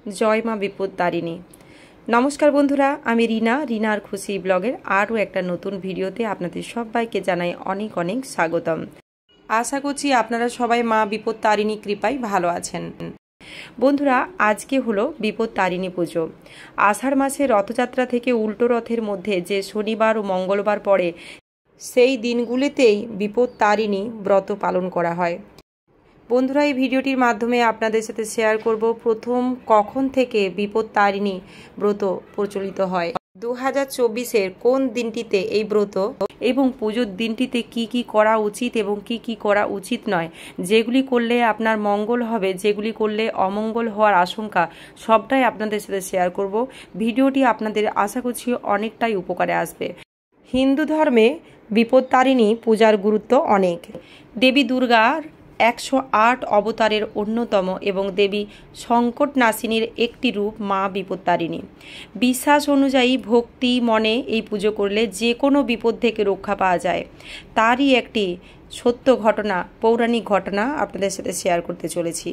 জয় মা বিপত্তারিণী। নমস্কার বন্ধুরা, আমি রিনার খুশি ব্লগের আরও একটা নতুন ভিডিওতে আপনাদের সবাইকে জানাই অনেক অনেক স্বাগতম। আশা করছি আপনারা সবাই মা বিপত্তারিণী কৃপায় ভালো আছেন। বন্ধুরা, আজকে হলো বিপত্তারিণী পুজো। আষাঢ় মাসে রথযাত্রা থেকে উল্টো রথের মধ্যে যে শনিবার ও মঙ্গলবার পড়ে, সেই দিনগুলিতেই বিপত্তারিণী ব্রত পালন করা হয়। বন্ধুরা, এই ভিডিওটির মাধ্যমে আপনাদের সাথে শেয়ার করব প্রথম কখন থেকে বিপত্তারিণী ব্রত প্রচলিত হয়, 2024-এর কোন দিনটিতে এই ব্রত এবং পুজোর দিনটিতে কি কি করা উচিত এবং কি কি করা উচিত নয়, যেগুলি করলে আপনার মঙ্গল হবে, যেগুলি করলে অমঙ্গল হওয়ার আশঙ্কা, সবটাই আপনাদের সাথে শেয়ার করব। ভিডিওটি আপনাদের আশা করছি অনেকটাই উপকারে আসবে। হিন্দু ধর্মে বিপত্তারিণী পূজার গুরুত্ব অনেক। দেবী দুর্গার 108 অবতারের অন্যতম এবং দেবী সংকটনাশিনীর একটি রূপ মা বিপত্তারিণী। বিশ্বাস অনুযায়ী ভক্তি মনে এই পুজো করলে যে কোনো বিপদ থেকে রক্ষা পাওয়া যায়। তারই একটি সত্য ঘটনা, পৌরাণিক ঘটনা আপনাদের সাথে শেয়ার করতে চলেছি।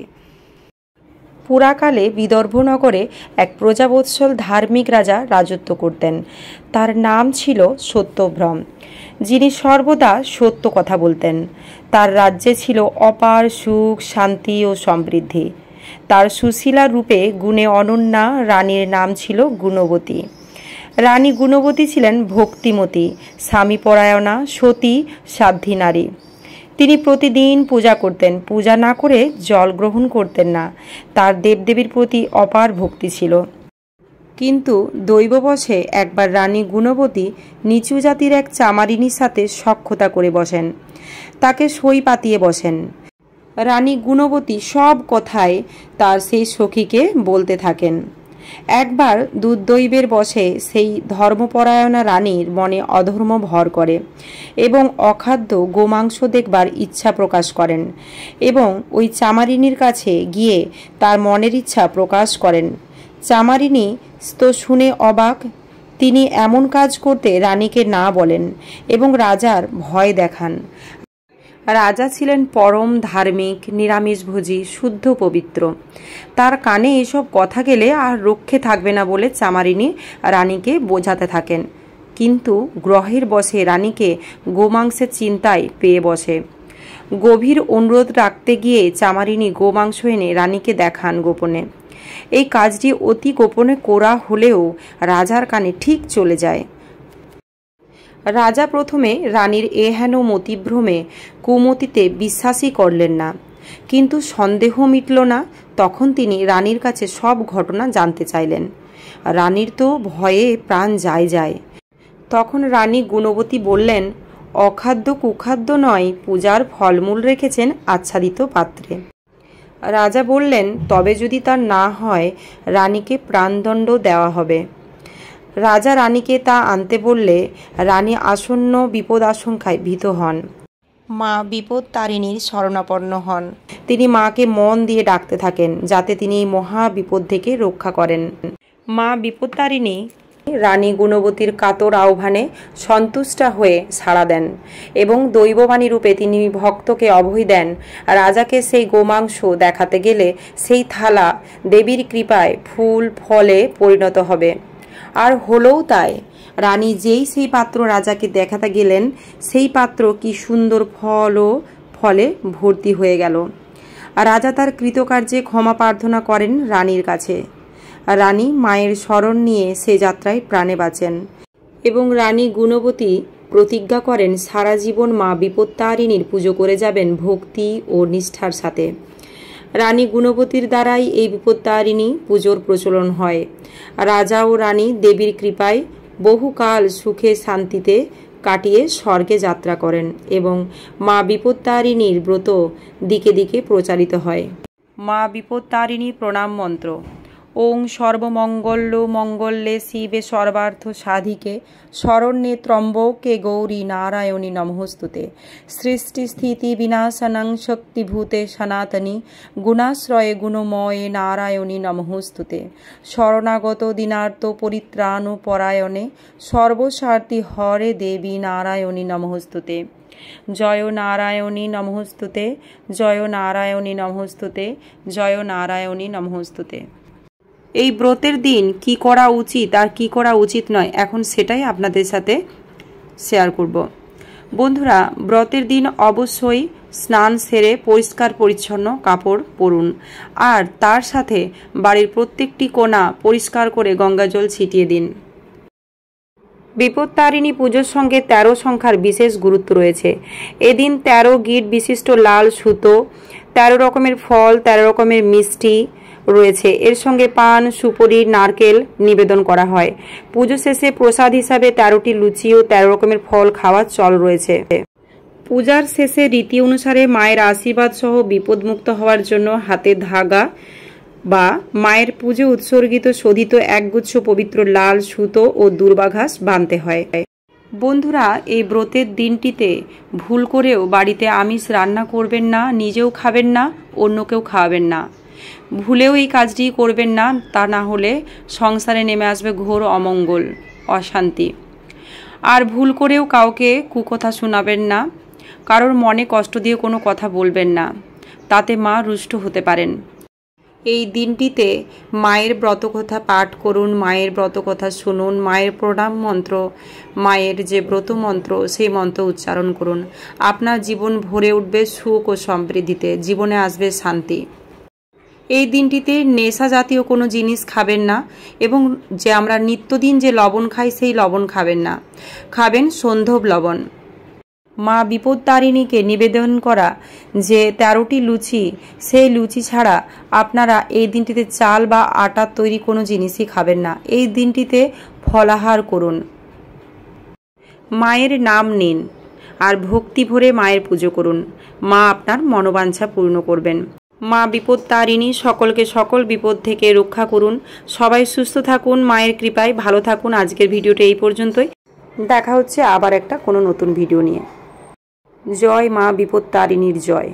পুরাকালে বিদর্ভনগরে এক প্রজাবৎসল ধার্মিক রাজা রাজত্ব করতেন। তার নাম ছিল সত্যভ্রম, যিনি সর্বদা সত্য কথা বলতেন। তার রাজ্যে ছিল অপার সুখ, শান্তি ও সমৃদ্ধি। তার সুশীলা রূপে গুণে অনন্যা রানীর নাম ছিল গুণবতী। রানী গুণবতী ছিলেন ভক্তিমতী, স্বামীপরায়ণা, সতী, সাধ্বী নারী। তিনি প্রতিদিন পূজা করতেন, পূজা না করে জল গ্রহণ করতেন না। তার দেবদেবীর প্রতি অপার ভক্তি ছিল। কিন্তু দৈববশে একবার রানী গুণবতী নিচু জাতির এক চামারিনীর সাথে সখ্যতা করে বসেন, তাকে সই পাতিয়ে বসেন। রানী গুণবতী সব কথায় তার সেই সখীকে বলতে থাকেন। একবার দুর্দৈবের বশে সেই ধর্মপরায়ণা রানীর মনে অধর্ম ভর করে এবং অখাদ্য গোমাংস দেখবার ইচ্ছা প্রকাশ করেন এবং ওই চামারিনীর কাছে গিয়ে তার মনের ইচ্ছা প্রকাশ করেন। চামারিনী তো শুনে অবাক। তিনি এমন কাজ করতে রানীকে না বলেন এবং রাজার ভয় দেখান। রাজা ছিলেন পরম ধার্মিক, নিরামিষভোজী, শুদ্ধ পবিত্র। তার কানে এসব কথা গেলে আর রক্ষে থাকবে না বলে চামারিনী রানীকে বোঝাতে থাকেন। কিন্তু গ্রহের বশে রানীকে গোমাংসের চিন্তায় পেয়ে বসে। গভীর অনুরোধ রাখতে গিয়ে চামারিনী গোমাংস এনে রানীকে দেখান গোপনে। এই কাজটি অতি গোপনে করা হলেও রাজার কানে ঠিক চলে যায়। রাজা প্রথমে রানীর এহেন মতিভ্রমে কুমতিতে বিশ্বাসই করলেন না, কিন্তু সন্দেহ মিটল না। তখন তিনি রানীর কাছে সব ঘটনা জানতে চাইলেন। রানীর তো ভয়ে প্রাণ যায়। তখন রানী গুণবতী বললেন, অখাদ্য কুখাদ্য নয়, পূজার ফলমূল রেখেছেন আচ্ছাদিত পাত্রে। রাজা বললেন, তবে যদি তা না হয় রানীকে প্রাণদণ্ড দেওয়া হবে। রাজা রানীকে তা আনতে বললে রানী আসন্ন বিপদ আশঙ্কায় ভীত হন। মা বিপত্তারিণীর শরণাপন্ন হন। তিনি মাকে মন দিয়ে ডাকতে থাকেন যাতে তিনি এই মহা বিপদ থেকে রক্ষা করেন। মা বিপত্তারিণী রানী গুণবতীর কাতর আহ্বানে সন্তুষ্টা হয়ে সাড়া দেন এবং দৈববাণী রূপে তিনি ভক্তকে অভয় দেন। রাজাকে সেই গোমাংস দেখাতে গেলে সেই থালা দেবীর কৃপায় ফুল ফলে পরিণত হবে। আর হলোও তাই। রানী যেই সেই পাত্র রাজাকে দেখাতে গেলেন, সেই পাত্র কি সুন্দর ফল ও ফলে ভর্তি হয়ে গেল। রাজা তার কৃতকার্যে ক্ষমা প্রার্থনা করেন রানীর কাছে। রানী মায়ের শরণ নিয়ে সে যাত্রায় প্রাণে বাঁচেন এবং রানী গুণবতী প্রতিজ্ঞা করেন সারা জীবন মা বিপত্তারিণীর পুজো করে যাবেন ভক্তি ও নিষ্ঠার সাথে। রানী গুণবতীর দ্বারাই এই বিপত্তারিণী পুজোর প্রচলন হয়। রাজা ও রানী দেবীর কৃপায় বহুকাল সুখে শান্তিতে কাটিয়ে স্বর্গে যাত্রা করেন এবং মা বিপত্তারিণীর ব্রত দিকে দিকে প্রচারিত হয়। মা বিপত্তারিণী প্রণাম মন্ত্র: ওং সর্বমঙ্গল্য মঙ্গলে শিবে সর্বার্থ সাধিকে শরণ্যে ত্রম্বকে গৌরী নারায়ণী নমঃস্তুতে। সৃষ্টি স্থিতি বিনাশনং শক্তিভূতে সনাতনী গুণাশ্রয়ে গুণময়ে নারায়ণী নমঃস্তুতে। শরণাগত দীনার্ত পরিত্রাণ পরায়ণে সর্বস্বার্থী হরে দেবী নারায়ণী নমঃস্তুতে। জয় নারায়ণী নমঃস্তুতে, জয় নারায়ণী নমঃস্তুতে, জয় নারায়ণী নমঃস্তুতে। এই ব্রতের দিন কি করা উচিত আর কি করা উচিত নয় এখন সেটাই আপনাদের সাথে শেয়ার করব। বন্ধুরা, ব্রতের দিন অবশ্যই স্নান সেরে পরিষ্কার পরিচ্ছন্ন কাপড় পরুন আর তার সাথে বাড়ির প্রত্যেকটি কোণা পরিষ্কার করে গঙ্গাজল ছিটিয়ে দিন। বিপত্তারিণী পুজোর সঙ্গে 13 সংখ্যার বিশেষ গুরুত্ব রয়েছে। এদিন 13 গিট বিশিষ্ট লাল সুতো, 13 রকমের ফল, 13 রকমের মিষ্টি রয়েছে। এর সঙ্গে পান, সুপারি, নারকেল নিবেদন করা হয়। পুজো শেষে প্রসাদ হিসাবে 13টি লুচি ও 13 রকমের ফল খাওয়ার চল রয়েছে। পূজার শেষে রীতি অনুসারে মায়ের আশীর্বাদ সহ বিপদমুক্ত হওয়ার জন্য হাতে ধাগা বা মায়ের পুজো উৎসর্গিত শোধিত একগুচ্ছ পবিত্র লাল সুতো ও দুর্বাঘাস বাঁধতে হয়। বন্ধুরা, এই ব্রতের দিনটিতে ভুল করেও বাড়িতে আমিষ রান্না করবেন না, নিজেও খাবেন না, অন্যকেও খাওয়াবেন না। ভুলেও এই কাজটি করবেন না, তা না হলে সংসারে নেমে আসবে ঘোর অমঙ্গল, অশান্তি। আর ভুল করেও কাউকে কুকথা শোনাবেন না, কারোর মনে কষ্ট দিয়ে কোনো কথা বলবেন না, তাতে মা রুষ্ট হতে পারেন। এই দিনটিতে মায়ের ব্রতকথা পাঠ করুন, মায়ের ব্রতকথা শুনুন, মায়ের প্রণাম মন্ত্র, মায়ের যে ব্রত মন্ত্র সেই মন্ত্র উচ্চারণ করুন। আপনার জীবন ভরে উঠবে সুখ ও সমৃদ্ধিতে, জীবনে আসবে শান্তি। এই দিনটিতে নেশা জাতীয় কোনো জিনিস খাবেন না এবং যে আমরা নিত্যদিন যে লবণ খাই সেই লবণ খাবেন না, খাবেন সন্ধব লবণ। মা বিপত্তারিণীকে নিবেদন করা যে 13টি লুচি, সেই লুচি ছাড়া আপনারা এই দিনটিতে চাল বা আটার তৈরি কোনো জিনিসই খাবেন না। এই দিনটিতে ফলাহার করুন, মায়ের নাম নিন আর ভক্তি ভরে মায়ের পুজো করুন। মা আপনার মনোবাঞ্ছা পূর্ণ করবেন। মা বিপত্তারিণী সকলকে সকল বিপদ থেকে রক্ষা করুন। সবাই সুস্থ থাকুন, মায়ের কৃপায় ভালো থাকুন। আজকের ভিডিওটা এই পর্যন্তই। দেখা হচ্ছে আবার একটা কোনো নতুন ভিডিও নিয়ে। জয় মা বিপত্তারিণীর জয়।